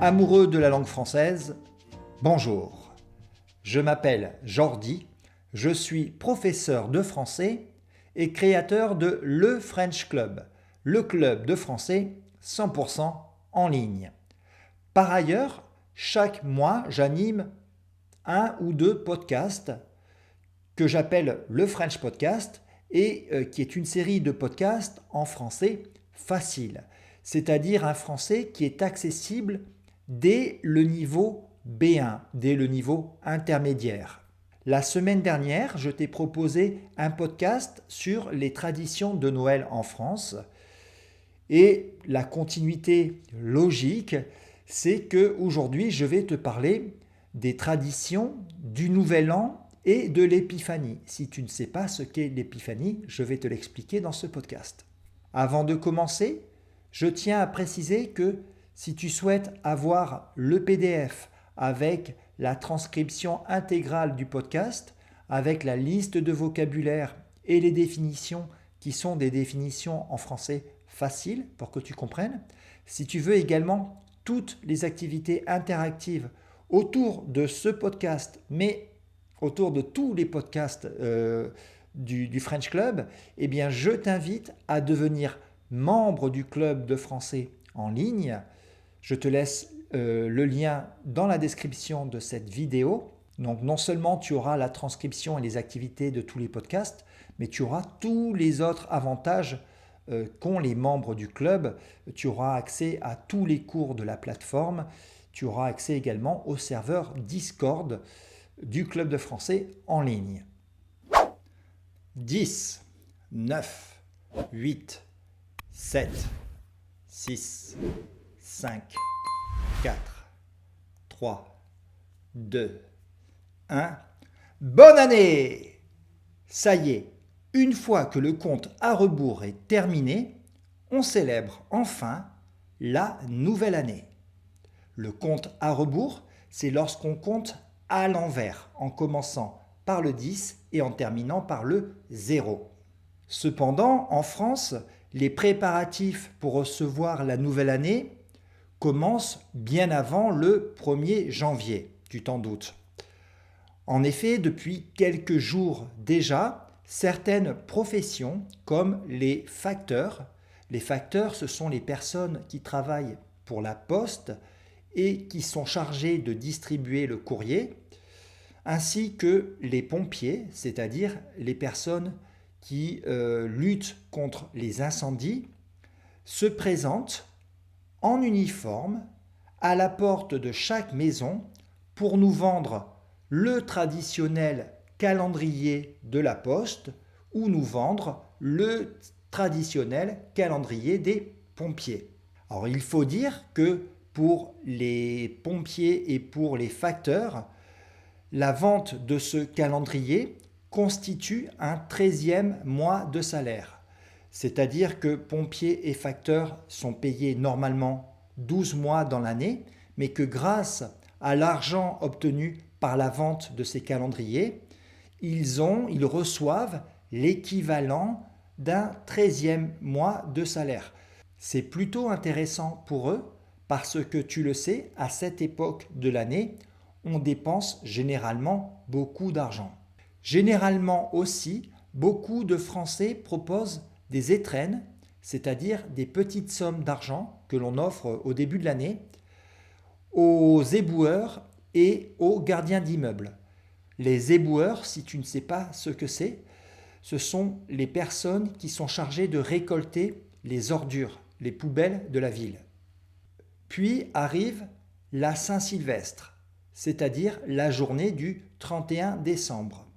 Amoureux de la langue française, bonjour. Je m'appelle Jordi, je suis professeur de français et créateur de Le French Club, le club de français 100% en ligne. Par ailleurs, chaque mois, j'anime un ou deux podcasts que j'appelle le French Podcast et qui est une série de podcasts en français facile, c'est-à-dire un français qui est accessible dès le niveau B1, dès le niveau intermédiaire. La semaine dernière, je t'ai proposé un podcast sur les traditions de Noël en France et la continuité logique, c'est qu'aujourd'hui, je vais te parler des traditions du Nouvel An et de l'Épiphanie. Si tu ne sais pas ce qu'est l'Épiphanie, je vais te l'expliquer dans ce podcast. Avant de commencer, je tiens à préciser que si tu souhaites avoir le PDF avec la transcription intégrale du podcast, avec la liste de vocabulaire et les définitions qui sont des définitions en français faciles pour que tu comprennes, si tu veux également toutes les activités interactives autour de ce podcast, mais autour de tous les podcasts du French Club, eh bien je t'invite à devenir membre du club de français en ligne. Je te laisse le lien dans la description de cette vidéo. Donc non seulement tu auras la transcription et les activités de tous les podcasts, mais tu auras tous les autres avantages qu'ont les membres du club. Tu auras accès à tous les cours de la plateforme. Tu auras accès également au serveur Discord du club de français en ligne. 10, 9, 8, 7, 6, 5, 4, 3, 2, 1. Bonne année! Ça y est, une fois que le compte à rebours est terminé, on célèbre enfin la nouvelle année. Le compte à rebours, c'est lorsqu'on compte à l'envers, en commençant par le 10 et en terminant par le 0. Cependant, en France, les préparatifs pour recevoir la nouvelle année commencent bien avant le 1er janvier, tu t'en doutes. En effet, depuis quelques jours déjà, certaines professions comme les facteurs ce sont les personnes qui travaillent pour la poste et qui sont chargés de distribuer le courrier, ainsi que les pompiers, c'est-à-dire les personnes qui luttent contre les incendies, se présentent en uniforme à la porte de chaque maison pour nous vendre le traditionnel calendrier de la poste ou nous vendre le traditionnel calendrier des pompiers. Alors il faut dire que pour les pompiers et pour les facteurs, la vente de ce calendrier constitue un 13e mois de salaire. C'est-à-dire que pompiers et facteurs sont payés normalement 12 mois dans l'année, mais que grâce à l'argent obtenu par la vente de ces calendriers, ils reçoivent l'équivalent d'un 13e mois de salaire. C'est plutôt intéressant pour eux parce que tu le sais, à cette époque de l'année, on dépense généralement beaucoup d'argent. Généralement aussi, beaucoup de Français proposent des étrennes, c'est-à-dire des petites sommes d'argent que l'on offre au début de l'année, aux éboueurs et aux gardiens d'immeubles. Les éboueurs, si tu ne sais pas ce que c'est, ce sont les personnes qui sont chargées de récolter les ordures, les poubelles de la ville. Puis arrive la Saint-Sylvestre, c'est-à-dire la journée du 31 décembre.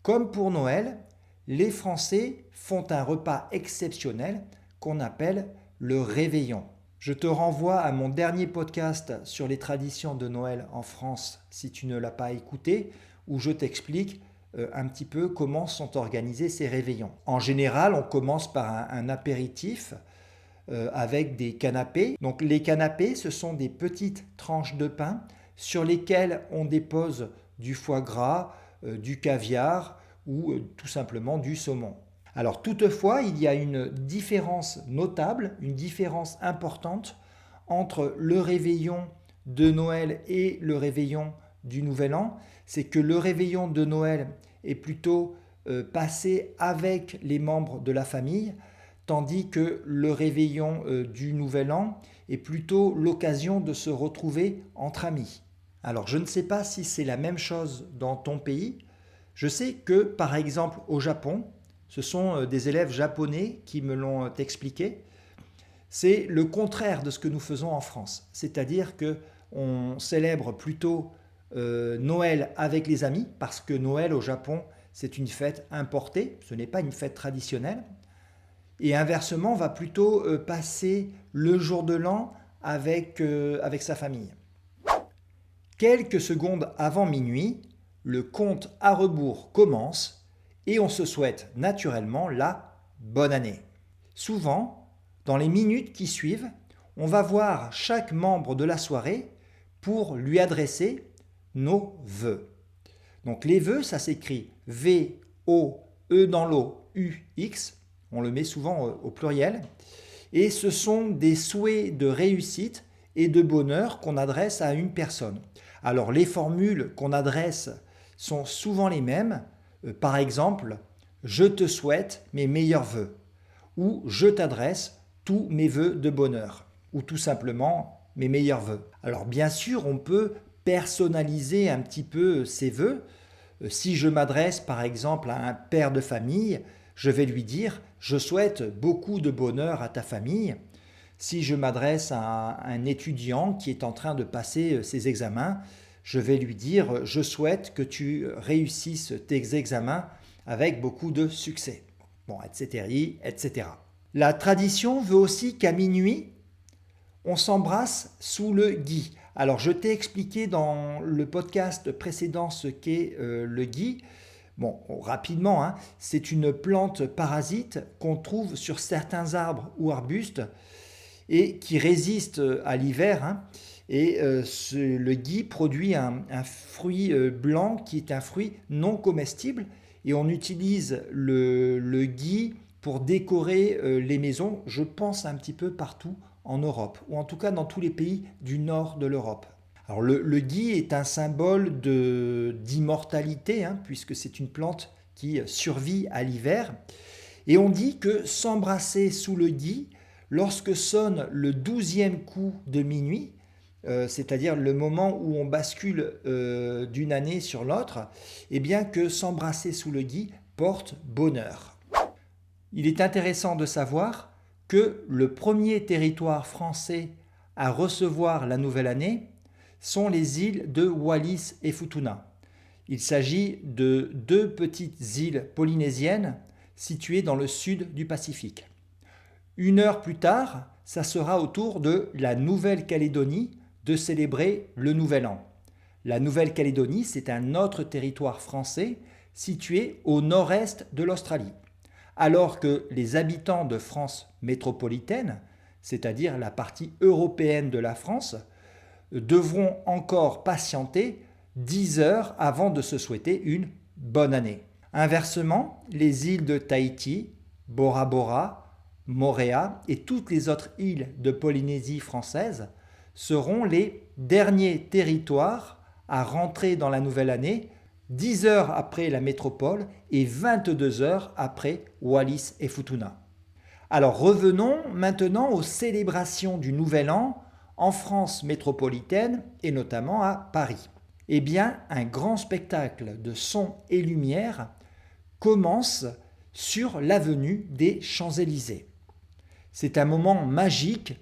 Comme pour Noël, les Français font un repas exceptionnel qu'on appelle le réveillon. Je te renvoie à mon dernier podcast sur les traditions de Noël en France si tu ne l'as pas écouté, où je t'explique un petit peu comment sont organisés ces réveillons. En général, on commence par un apéritif avec des canapés. Donc les canapés, ce sont des petites tranches de pain sur lesquelles on dépose du foie gras, du caviar ou tout simplement du saumon. Alors toutefois, il y a une différence notable, une différence importante entre le réveillon de Noël et le réveillon du Nouvel An, c'est que le réveillon de Noël est plutôt passé avec les membres de la famille, tandis que le réveillon du Nouvel An est plutôt l'occasion de se retrouver entre amis. Alors je ne sais pas si c'est la même chose dans ton pays. Je sais que par exemple au Japon, ce sont des élèves japonais qui me l'ont expliqué, c'est le contraire de ce que nous faisons en France. C'est-à-dire qu'on célèbre plutôt Noël avec les amis, parce que Noël au Japon, c'est une fête importée, ce n'est pas une fête traditionnelle. Et inversement, on va plutôt passer le jour de l'an avec sa famille. Quelques secondes avant minuit, le compte à rebours commence et on se souhaite naturellement la bonne année. Souvent, dans les minutes qui suivent, on va voir chaque membre de la soirée pour lui adresser nos vœux. Donc les vœux, ça s'écrit V-O-E dans l'eau, U-X, on le met souvent au pluriel, et ce sont des souhaits de réussite et de bonheur qu'on adresse à une personne. Alors les formules qu'on adresse sont souvent les mêmes, par exemple, je te souhaite mes meilleurs vœux, ou je t'adresse tous mes vœux de bonheur, ou tout simplement mes meilleurs vœux. Alors bien sûr, on peut personnaliser un petit peu ces vœux. Si je m'adresse par exemple à un père de famille, je vais lui dire « Je souhaite beaucoup de bonheur à ta famille ». Si je m'adresse à un étudiant qui est en train de passer ses examens, je vais lui dire « Je souhaite que tu réussisses tes examens avec beaucoup de succès ». Bon, etc., etc. La tradition veut aussi qu'à minuit, on s'embrasse sous le gui. Alors, je t'ai expliqué dans le podcast précédent ce qu'est le gui. Bon, rapidement, hein, c'est une plante parasite qu'on trouve sur certains arbres ou arbustes et qui résiste à l'hiver. Hein, et le gui produit un fruit blanc qui est un fruit non comestible. Et on utilise le gui pour décorer les maisons, je pense un petit peu partout en Europe, ou en tout cas dans tous les pays du nord de l'Europe. Alors le gui est un symbole d'immortalité, hein, puisque c'est une plante qui survit à l'hiver. Et on dit que s'embrasser sous le gui, lorsque sonne le 12e coup de minuit, c'est-à-dire le moment où on bascule d'une année sur l'autre, eh bien que s'embrasser sous le gui porte bonheur. Il est intéressant de savoir que le premier territoire français à recevoir la nouvelle année sont les îles de Wallis et Futuna. Il s'agit de 2 petites îles polynésiennes situées dans le sud du Pacifique. 1 heure plus tard, ça sera au tour de la Nouvelle-Calédonie de célébrer le Nouvel An. La Nouvelle-Calédonie, c'est un autre territoire français situé au nord-est de l'Australie. Alors que les habitants de France métropolitaine, c'est-à-dire la partie européenne de la France, devront encore patienter 10 heures avant de se souhaiter une bonne année. Inversement, les îles de Tahiti, Bora Bora, Moorea et toutes les autres îles de Polynésie française seront les derniers territoires à rentrer dans la nouvelle année 10 heures après la métropole et 22 heures après Wallis et Futuna. Alors revenons maintenant aux célébrations du Nouvel An en France métropolitaine et notamment à Paris. Eh bien, un grand spectacle de son et lumière commence sur l'avenue des Champs-Élysées. C'est un moment magique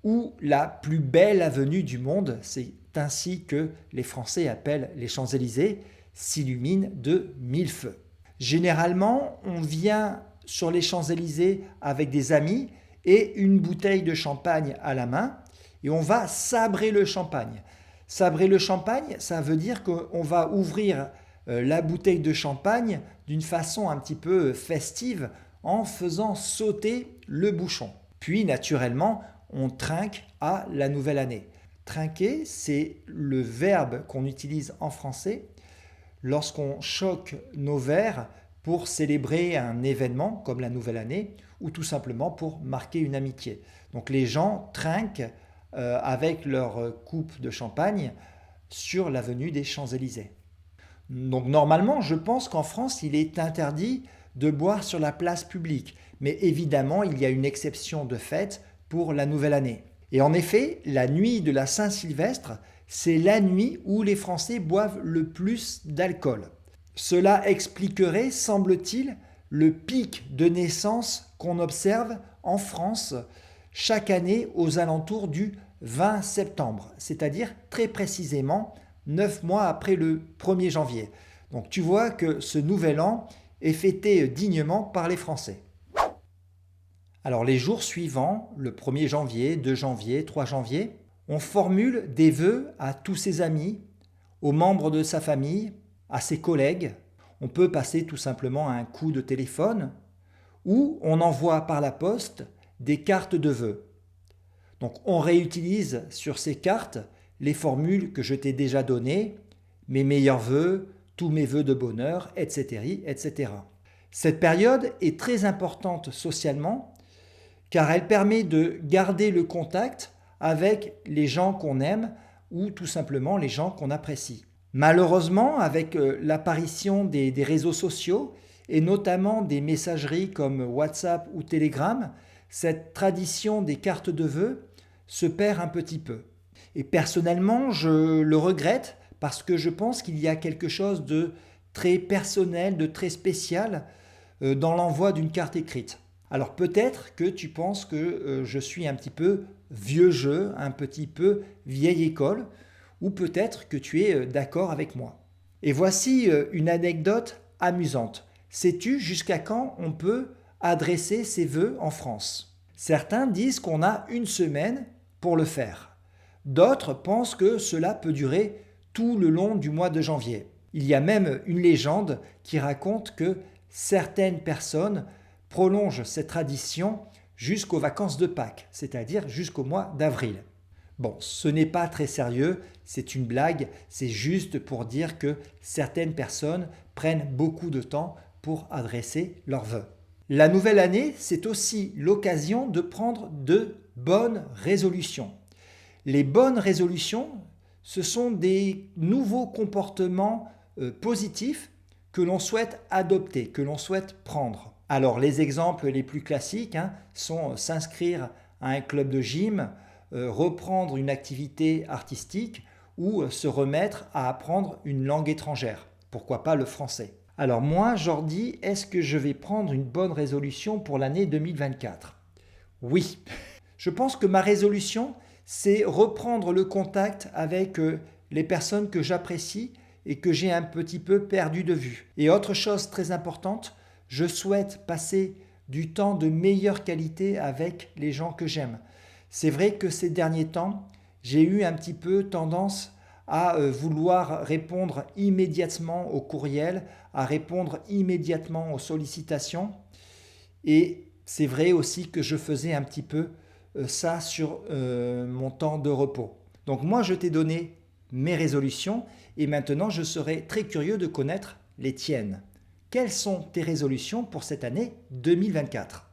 où la plus belle avenue du monde, c'est ainsi que les Français appellent les Champs-Élysées, s'illumine de 1000 feux. Généralement, on vient sur les Champs-Élysées avec des amis et une bouteille de champagne à la main et on va sabrer le champagne. Sabrer le champagne, ça veut dire qu'on va ouvrir la bouteille de champagne d'une façon un petit peu festive en faisant sauter le bouchon. Puis naturellement, on trinque à la nouvelle année. Trinquer, c'est le verbe qu'on utilise en français lorsqu'on choque nos verres pour célébrer un événement comme la nouvelle année ou tout simplement pour marquer une amitié. Donc les gens trinquent avec leur coupe de champagne sur l'avenue des Champs-Élysées. Donc normalement, je pense qu'en France, il est interdit de boire sur la place publique. Mais évidemment, il y a une exception de fait pour la nouvelle année. Et en effet, la nuit de la Saint-Sylvestre, c'est la nuit où les Français boivent le plus d'alcool. Cela expliquerait, semble-t-il, le pic de naissance qu'on observe en France chaque année aux alentours du 20 septembre, c'est-à-dire très précisément 9 mois après le 1er janvier. Donc tu vois que ce nouvel an est fêté dignement par les Français. Alors les jours suivants, le 1er janvier, 2 janvier, 3 janvier, on formule des vœux à tous ses amis, aux membres de sa famille, à ses collègues. On peut passer tout simplement un coup de téléphone ou on envoie par la poste des cartes de vœux. Donc on réutilise sur ces cartes les formules que je t'ai déjà données, mes meilleurs vœux, tous mes vœux de bonheur, etc., etc. Cette période est très importante socialement car elle permet de garder le contact avec les gens qu'on aime ou tout simplement les gens qu'on apprécie. Malheureusement, avec l'apparition des réseaux sociaux et notamment des messageries comme WhatsApp ou Telegram, cette tradition des cartes de vœux se perd un petit peu. Et personnellement, je le regrette parce que je pense qu'il y a quelque chose de très personnel, de très spécial dans l'envoi d'une carte écrite. Alors peut-être que tu penses que je suis un petit peu vieux jeu, un petit peu vieille école, ou peut-être que tu es d'accord avec moi. Et voici une anecdote amusante. Sais-tu jusqu'à quand on peut adresser ses vœux en France? Certains disent qu'on a une semaine pour le faire. D'autres pensent que cela peut durer tout le long du mois de janvier. Il y a même une légende qui raconte que certaines personnes prolongent cette tradition jusqu'aux vacances de Pâques, c'est-à-dire jusqu'au mois d'avril. Bon, ce n'est pas très sérieux, c'est une blague, c'est juste pour dire que certaines personnes prennent beaucoup de temps pour adresser leurs vœux. La nouvelle année, c'est aussi l'occasion de prendre de bonnes résolutions. Les bonnes résolutions, ce sont des nouveaux comportements positifs que l'on souhaite adopter, que l'on souhaite prendre. Alors les exemples les plus classiques sont s'inscrire à un club de gym, reprendre une activité artistique ou se remettre à apprendre une langue étrangère. Pourquoi pas le français? Alors moi, Jordi, est-ce que je vais prendre une bonne résolution pour l'année 2024? Oui. Je pense que ma résolution, c'est reprendre le contact avec les personnes que j'apprécie et que j'ai un petit peu perdu de vue. Et autre chose très importante, je souhaite passer du temps de meilleure qualité avec les gens que j'aime. C'est vrai que ces derniers temps, j'ai eu un petit peu tendance à vouloir répondre immédiatement aux courriels, à répondre immédiatement aux sollicitations. Et c'est vrai aussi que je faisais un petit peu ça sur mon temps de repos. Donc moi, je t'ai donné mes résolutions et maintenant, je serai très curieux de connaître les tiennes. Quelles sont tes résolutions pour cette année 2024?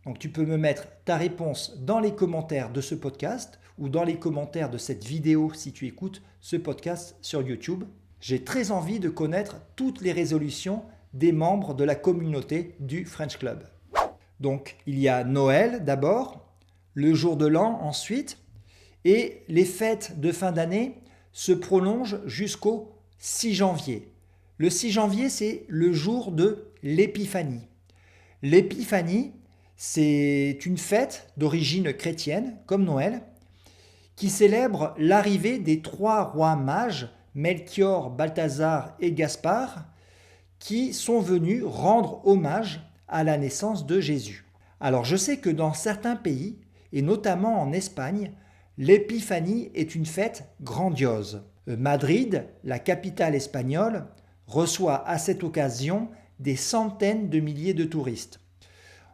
Donc tu peux me mettre ta réponse dans les commentaires de ce podcast ou dans les commentaires de cette vidéo si tu écoutes ce podcast sur YouTube. J'ai très envie de connaître toutes les résolutions des membres de la communauté du French Club. Donc il y a Noël d'abord, le jour de l'an ensuite, et les fêtes de fin d'année se prolongent jusqu'au 6 janvier. Le 6 janvier, c'est le jour de l'Épiphanie. L'Épiphanie, c'est une fête d'origine chrétienne, comme Noël, qui célèbre l'arrivée des 3 rois mages, Melchior, Balthazar et Gaspard, qui sont venus rendre hommage à la naissance de Jésus. Alors je sais que dans certains pays, et notamment en Espagne, l'Épiphanie est une fête grandiose. Madrid, la capitale espagnole, reçoit à cette occasion des centaines de milliers de touristes.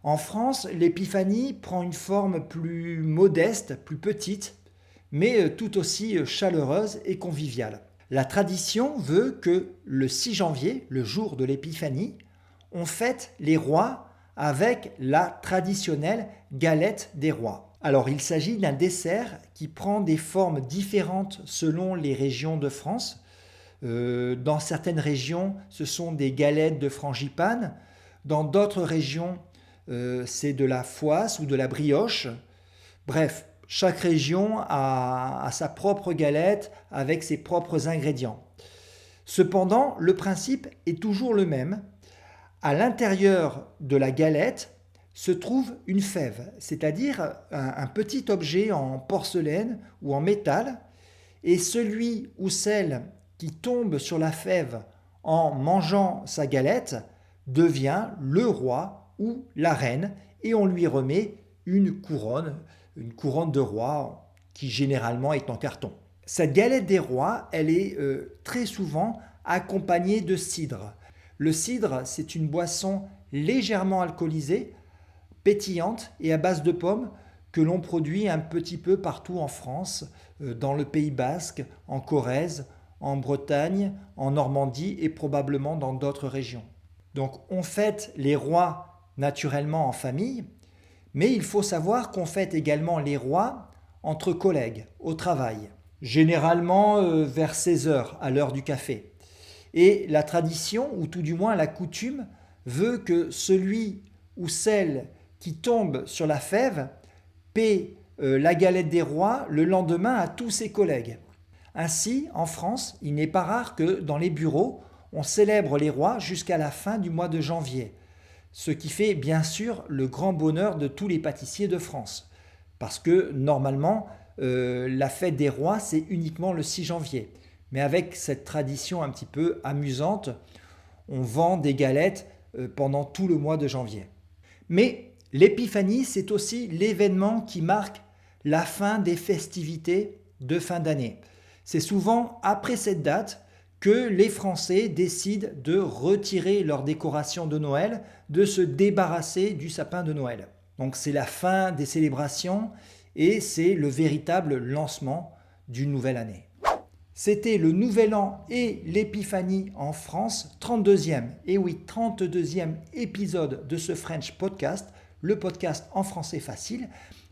En France, l'Épiphanie prend une forme plus modeste, plus petite, mais tout aussi chaleureuse et conviviale. La tradition veut que le 6 janvier, le jour de l'Épiphanie, on fête les rois avec la traditionnelle galette des rois. Alors, il s'agit d'un dessert qui prend des formes différentes selon les régions de France. Dans certaines régions, ce sont des galettes de frangipane. Dans d'autres régions, c'est de la fouasse ou de la brioche. Bref, chaque région a sa propre galette avec ses propres ingrédients. Cependant, le principe est toujours le même. À l'intérieur de la galette se trouve une fève, c'est-à-dire un petit objet en porcelaine ou en métal, et celui ou celle qui tombe sur la fève en mangeant sa galette devient le roi ou la reine, et on lui remet une couronne de roi qui généralement est en carton. Cette galette des rois, elle est très souvent accompagnée de cidre. Le cidre, c'est une boisson légèrement alcoolisée, pétillante et à base de pommes que l'on produit un petit peu partout en France, dans le Pays Basque, en Corrèze, en Bretagne, en Normandie et probablement dans d'autres régions. Donc on fête les rois naturellement en famille, mais il faut savoir qu'on fête également les rois entre collègues, au travail, généralement vers 16 heures, à l'heure du café. Et la tradition, ou tout du moins la coutume, veut que celui ou celle qui tombe sur la fève paie la galette des rois le lendemain à tous ses collègues. Ainsi, en France, il n'est pas rare que dans les bureaux, on célèbre les rois jusqu'à la fin du mois de janvier. Ce qui fait bien sûr le grand bonheur de tous les pâtissiers de France. Parce que normalement, la fête des rois, c'est uniquement le 6 janvier. Mais avec cette tradition un petit peu amusante, on vend des galettes pendant tout le mois de janvier. Mais l'épiphanie, c'est aussi l'événement qui marque la fin des festivités de fin d'année. C'est souvent après cette date que les Français décident de retirer leurs décorations de Noël, de se débarrasser du sapin de Noël. Donc c'est la fin des célébrations et c'est le véritable lancement d'une nouvelle année. C'était le Nouvel An et l'Épiphanie en France, 32e, et oui, 32e épisode de ce French Podcast, le podcast en français facile.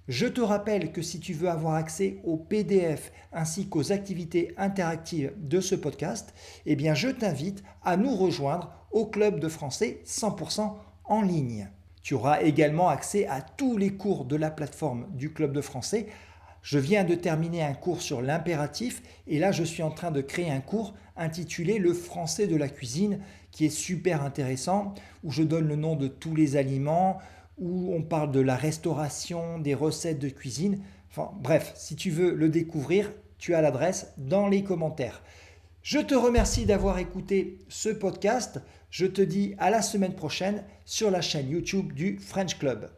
Je te rappelle que si tu veux avoir accès aux PDF ainsi qu'aux activités interactives de ce podcast, eh bien je t'invite à nous rejoindre au Club de français 100% en ligne. Tu auras également accès à tous les cours de la plateforme du Club de français. Je viens de terminer un cours sur l'impératif et là je suis en train de créer un cours intitulé Le français de la cuisine qui est super intéressant, où je donne le nom de tous les aliments, où on parle de la restauration, des recettes de cuisine. Enfin bref, si tu veux le découvrir, tu as l'adresse dans les commentaires. Je te remercie d'avoir écouté ce podcast. Je te dis à la semaine prochaine sur la chaîne YouTube du French Club.